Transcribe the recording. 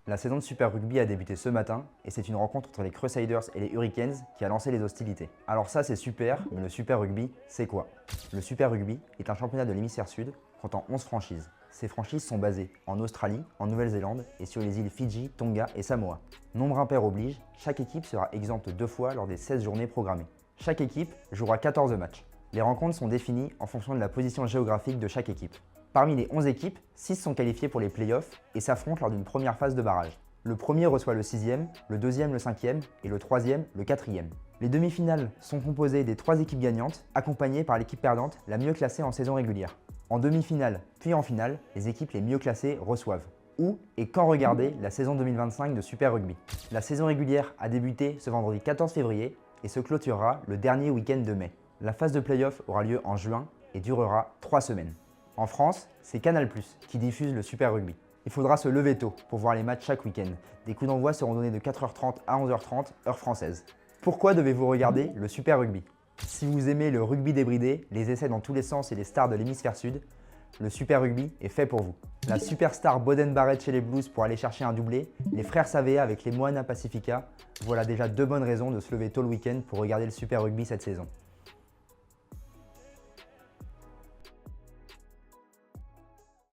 La saison de Super Rugby a débuté ce matin et c'est une rencontre entre les Crusaders et les Hurricanes qui a lancé les hostilités. Alors ça c'est super, mais le Super Rugby, c'est quoi? Le Super Rugby est un championnat de l'hémisphère sud comptant 11 franchises. Ces franchises sont basées en Australie, en Nouvelle-Zélande et sur les îles Fidji, Tonga et Samoa. Nombre impair oblige, chaque équipe sera exempte 2 fois lors des 16 journées programmées. Chaque équipe jouera 14 matchs. Les rencontres sont définies en fonction de la position géographique de chaque équipe. Parmi les 11 équipes, 6 sont qualifiées pour les playoffs et s'affrontent lors d'une première phase de barrage. Le premier reçoit le 6e, le deuxième le 5e et le troisième le 4e. Les demi-finales sont composées des 3 équipes gagnantes, accompagnées par l'équipe perdante la mieux classée en saison régulière. En demi-finale, puis en finale, les équipes les mieux classées reçoivent. Où et quand regarder la saison 2025 de Super Rugby? La saison régulière a débuté ce vendredi 14 février et se clôturera le dernier week-end de mai. La phase de play-off aura lieu en juin et durera 3 semaines. En France, c'est Canal+ qui diffuse le Super Rugby. Il faudra se lever tôt pour voir les matchs chaque week-end. Des coups d'envoi seront donnés de 4h30 à 11h30, heure française. Pourquoi devez-vous regarder le Super Rugby? Si vous aimez le rugby débridé, les essais dans tous les sens et les stars de l'hémisphère sud, le Super Rugby est fait pour vous. La superstar Boden Barrett chez les Blues pour aller chercher un doublé, les frères Savea avec les Moana Pacifica, voilà déjà 2 bonnes raisons de se lever tôt le week-end pour regarder le Super Rugby cette saison.